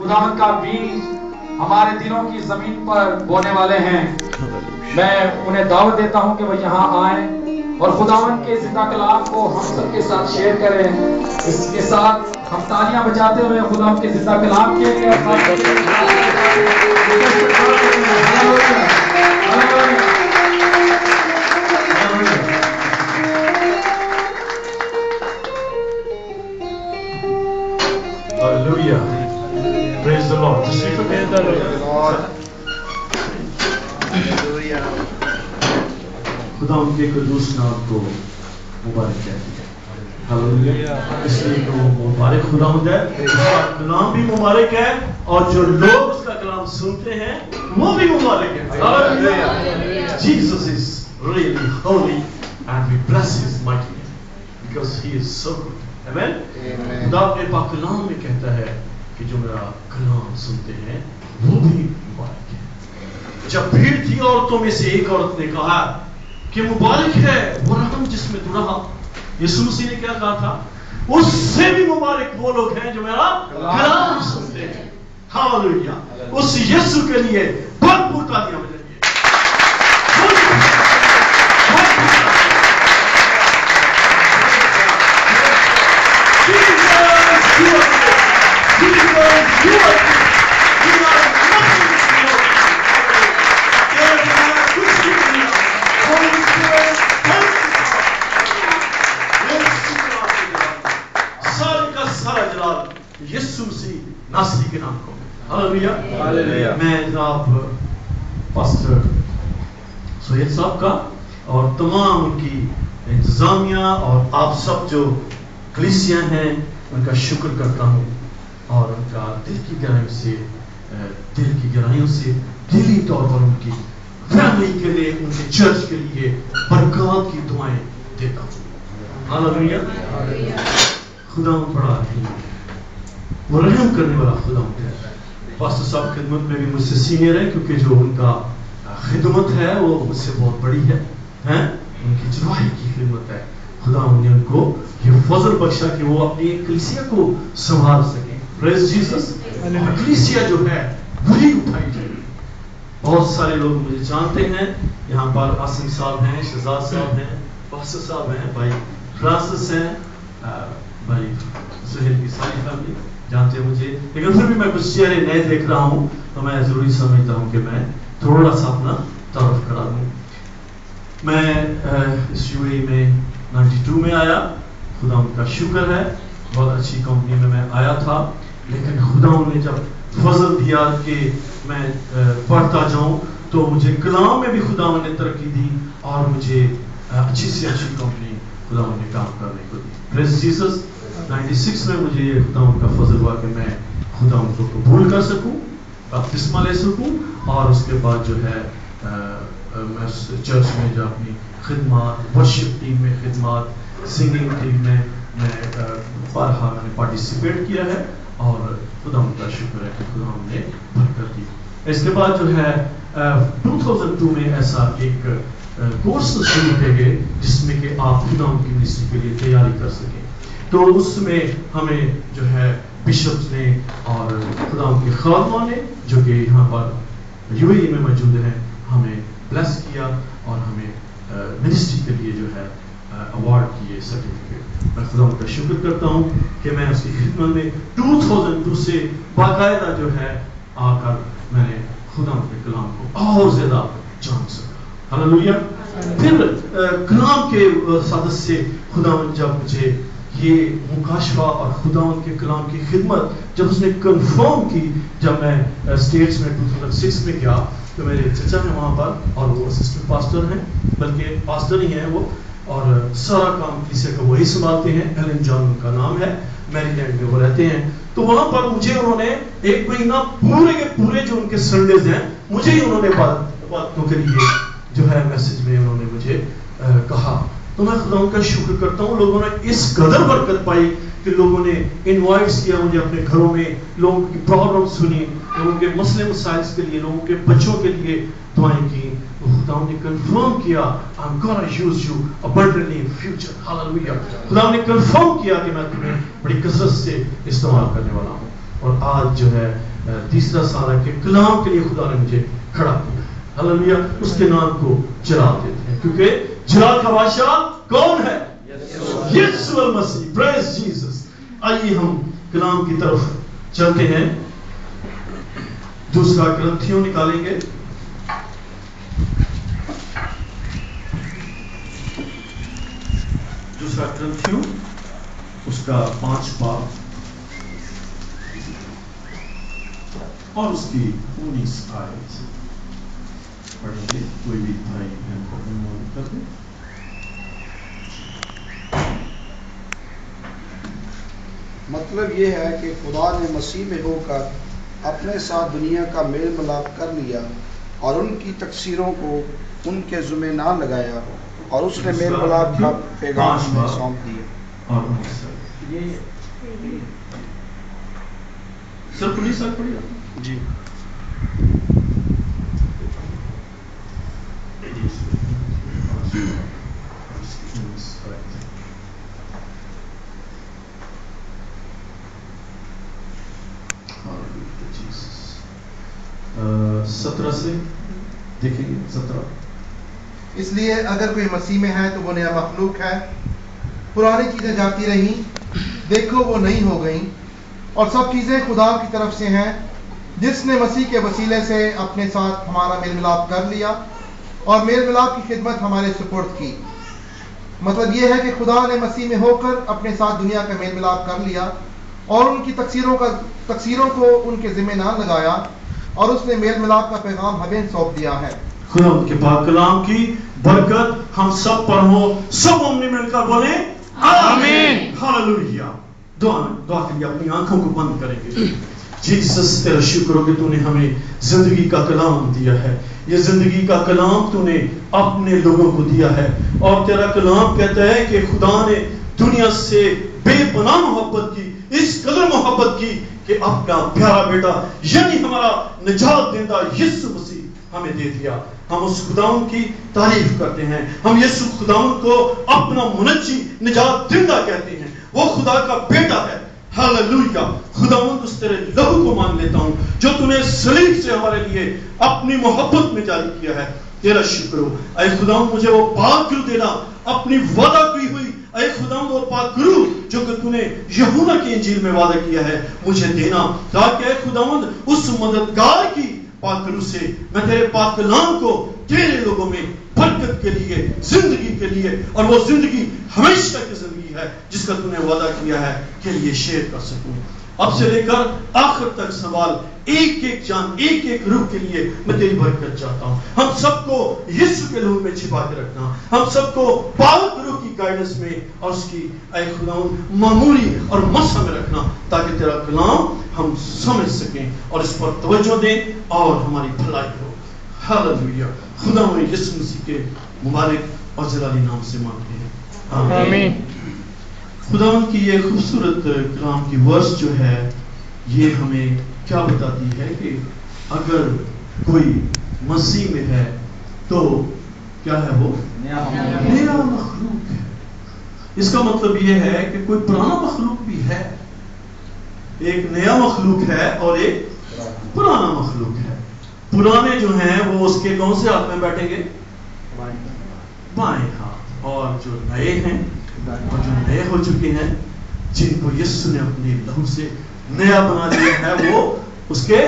خداوند کا بیج ہمارے دلوں کی زمین پر بونے والے ہیں. میں انہیں دعوت دیتا ہوں کہ وہ یہاں آئیں اور خداوند کے زندہ کلام کو ہم سب کے ساتھ شیئر کریں. اس کے ساتھ ہم تالیاں بجاتے ہوئے خداوند کے زندہ کلام کے لیے Hallelujah. Praise the Lord. Just lift up your hands, Lord. Hallelujah. خدا ان کے قدوس نام کو مبارک کہتے ہیں. ہاللویا. اس لیے کہ وہ مبارک خداوند ہے، اس کا کلام بھی مبارک ہے اور جو لوگ اس کا کلام سنتے ہیں وہ بھی مبارک ہے. Hallelujah. Jesus is really holy and we bless his mighty name because he is so good. Amen. خدا اپنے پاک کلام میں کہتا ہے کہ جو میرا کلام سنتے ہیں وہ بھی مبارک ہے. جب بھیڑ تھی عورتوں میں سے ایک عورت نے کہا کہ مبارک ہے وہ رحم جس میں تو رہا. یسوع مسیح نے کیا کہا تھا؟ اس سے بھی مبارک وہ لوگ ہیں جو میرا کلام سنتے ہیں. ہاللویا. اس یسوع کے لیے بھرپور تالیاں بجائیے. یسوع مسیح ناصری کے نام کو. ہاللویا. میں جناب پاسٹر سہیل صاحب کا اور تمام ان کی انتظامیہ اور آپ سب جو کلیسیاں ہیں ان کا شکر کرتا ہوں اور ان کا دل کی گہرائیوں سے دلی طور پر ان کی فیملی کے لیے، ان کے چرچ کے لیے برکات کی دعائیں دیتا ہوں. ہاللویا. خدا بڑا ہی وہ رحم کرنے والا خدا ہے. پاسٹر صاحب خدمت میں بھی مجھ سے سینئر ہے کیونکہ جو ان کا خدمت ہے وہ مجھ سے بہت بڑی ہے. ان کی جراحی کی خدمت ہے. خدا نے ان کو یہ فضل بخشا کہ وہ اپنی کلیسیا کو سنبھال سکیں. پریز جیسس. کلیسیا جو ہے وہی اٹھائی جائے. بہت سارے لوگ مجھے جانتے ہیں یہاں پر. آسم صاحب ہیں، شہزاد صاحب ہیں، پاسٹر صاحب ہیں، بھائی فرانسس ہیں، بھائی سہیل کی ساری فیملی جانتے ہیں مجھے. لیکن پھر بھی میں کچھ چہرے نئے دیکھ رہا ہوں تو میں ضروری سمجھتا ہوں کہ میں تھوڑا سا اپنا تعارف کرا دوں. میں اس یو اے میں 92 میں آیا. خدا ان کا شکر ہے بہت اچھی کمپنی میں آیا تھا. لیکن خدا نے جب فضل دیا کہ میں پڑھتا جاؤں تو مجھے کلام میں بھی خدا نے ترقی دی اور مجھے اچھی سے اچھی کمپنی خدا نے کام کرنے کو دی. پریز جیسس. 96 میں مجھے یہ خدا ان کا فضل ہوا کہ میں خدا ان کو قبول کر سکوں، بپتسمہ لے سکوں اور اس کے بعد جو ہے میں چرچ میں جو اپنی خدمات، ورشپ ٹیم میں خدمات، سنگنگ ٹیم میں بارہا میں نے پارٹیسپیٹ کیا ہے اور خدا ان کا شکر ہے کہ خدا ہم نے برکت دی. اس کے بعد جو ہے 2002 میں ایسا ایک کورس شروع کیے گئے جس میں کہ آپ خدا ان کی منسٹری کے لیے تیاری کر سکیں. تو اس میں ہمیں جو ہے بشپس نے اور خدا ان کے خادمہ نے جو کہ یہاں پر یو اے میں موجود ہیں ہمیں بلیس کیا اور ہمیں منسٹری کے لیے جو ہے ایوارڈ کیے سرٹیفکیٹ. میں خدا ان کا شکر کرتا ہوں کہ میں اس کی خدمت میں 2002 سے باقاعدہ جو ہے آ کر میں نے خدا ان کے کلام کو اور زیادہ جان سکا. ہاللویا. پھر کلام کے صدد سے خدا جب مجھے یہ مکاشفہ اور خدا ان کے کلام کی خدمت جب اس نے کنفرم کی، جب میں اسٹیٹس میں 2006 میں گیا تو میرے چچا ہیں وہاں پر اور وہ اسسٹنٹ پاسٹر ہیں، بلکہ پاسٹر ہی ہیں وہ، اور سارا کام کلیسیا کا وہی سنبھالتے ہیں. ایلن جان ان کا نام ہے، میری لینڈ میں وہ رہتے ہیں. تو وہاں پر مجھے انہوں نے 1 مہینہ پورے کے پورے جو ان کے سنڈیز ہیں مجھے ہی انہوں نے باتوں کے لیے جو ہے میسج میں انہوں نے مجھے کہا. تو میں خدا ان کا شکر کرتا ہوں. لوگوں نے اس قدر برکت پائی کہ لوگوں نے انوائٹس کیا مجھے اپنے گھروں میں، لوگوں کی پرابلم سنی، لوگوں کے مسئلے مسائل کے لیے، لوگوں کے بچوں کے لیے دعائیں کی. تو خدا نے کنفرم کیا I'm gonna use you abundantly in future. Hallelujah. خدا نے کنفرم کیا کہ میں تمہیں بڑی کثرت سے استعمال کرنے والا ہوں. اور آج جو ہے تیسرا سال ہے کہ کلام کے لیے خدا نے مجھے کھڑا کیا. ہاللویا. اس کے نام کو جلال دیتے ہیں کیونکہ جلال کا بادشاہ کون ہے؟ یسوع المسیح. پریز جیسس. آئیے ہم کلام کی طرف چلتے ہیں. دوسرا کرنتھیوں نکالیں گے. دوسرا کرنتھیوں اس کا 5 باب اور اس کی 19 آیت پڑھیں گے. کوئی بھی بھائی بہن کو موجود کر دیں. مطلب یہ ہے کہ خدا نے مسیح میں ہو کر اپنے ساتھ دنیا کا میل ملاپ کر لیا اور ان کی تقصیروں کو ان کے ذمہ نہ لگایا اور اس نے میل ملاپ کا پیغام ہمیں سونپ دیا. سر پولیس آ پڑی جی. سترہ سے دیکھیں گے. 17. اس لیے اگر کوئی مسیح میں ہے تو وہ نیا مخلوق ہے، پرانی چیزیں جاتی رہیں، دیکھو وہ نئی ہو گئیں، اور سب چیزیں خدا کی طرف سے ہیں جس نے مسیح کے وسیلے سے اپنے ساتھ ہمارا میل ملاپ کر لیا اور میل ملاپ کی خدمت ہمارے سپرد کی. مطلب یہ ہے کہ خدا نے مسیح میں ہو کر اپنے ساتھ دنیا کا میل ملاپ کر لیا اور ان کی تقصیروں کو ان کے ذمہ نہ لگایا اور اس نے میل ملاپ کا پیغام ہمیں سونپ دیا ہے. خدا ان کے پاک کلام کی برکت ہم سب پر ہو. سب مومن مل کر بولیں آمین. ہاللویا. دعا کے لیے اپنی آنکھوں کو بند کریں گے. جیسس تیرا شکر ہو کہ تو نے ہمیں زندگی کا کلام دیا ہے. یہ زندگی کا کلام تو نے اپنے لوگوں کو دیا ہے اور تیرا کلام کہتا ہے کہ خدا نے دنیا سے بے پناہ محبت کی، اس قدر محبت کی کہ اپنا پیارا بیٹا یعنی ہمارا نجات دہندہ یسوع مسیح ہمیں دے دیا. ہم اس خداوند کی تعریف کرتے ہیں. ہم یسوع خداوند کو اپنا منجی نجات دہندہ کہتے ہیں. وہ خدا کا بیٹا ہے. ہاللویا. خداوند اس تیرے لہو کو مان لیتا ہوں جو تو نے صلیب سے ہمارے لیے اپنی محبت میں جاری کیا ہے. تیرا شکر ہو. اے خداوند مجھے وہ پاک روح دینا اپنی وعدہ کی ہوئی. اے خداوند وہ پاک روح جو کہ تو نے یوحنا کی انجیل میں وعدہ کیا ہے مجھے دینا تاکہ اے خداوند اس مددگار کی پاک روح سے میں تیرے پاک کلام کو تیرے لوگوں میں برکت کے لیے، زندگی کے لیے، اور وہ زندگی ہمیشہ کی زندگی ہے جس کا تو نے وعدہ کیا ہے کے لیے شیئر کر سکوں. اب سے لے کر آخر تک سوال ایک ایک جان، ایک ایک روح کے لیے میں تیری برکت چاہتا ہوں. ہم سب کو یسوع کے لہو میں چھپا کے رکھنا. ہم سب کو پاک روح کی گائیڈنس میں اور اس کی اے خداوند معمولی اور مسح میں رکھنا تاکہ تیرا کلام ہم سمجھ سکیں اور اس پر توجہ دیں اور ہماری بھلائی ہو. ہاللویا. خداوند یسوع مسیح کے مبارک اور جلالی نام سے مانگتے ہیں آمین. خداوند کی یہ خوبصورت کلام کی ورس جو ہے یہ ہمیں کیا بتاتی ہے کہ اگر کوئی مسیح میں ہے تو کیا ہے وہ نیا مخلوق ہے. اس کا مطلب یہ ہے کہ کوئی پرانا مخلوق بھی ہے. ایک نیا مخلوق ہے اور ایک پرانا مخلوق ہے. پرانے جو ہیں وہ اس کے کون سے ہاتھ میں بیٹھیں گے؟ بائیں ہاتھ. اور جو نئے ہیں اور جو نئے ہو چکے ہیں جن کو یسوع نے اپنے لہو سے نیا بنا دیا ہے وہ اس کے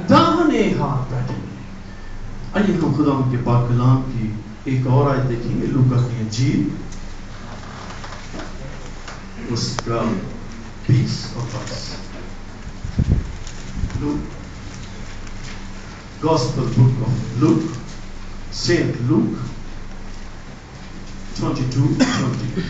داہنے ہاتھ بیٹھے ہیں. آئیے ہم خدا ان کے پاک کلام کی ایک اور آیت دیکھیں گے. لوکا کی انجیل اس کا 20 اور 22. Gospel book of Luke, Saint Luke 22:20.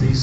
20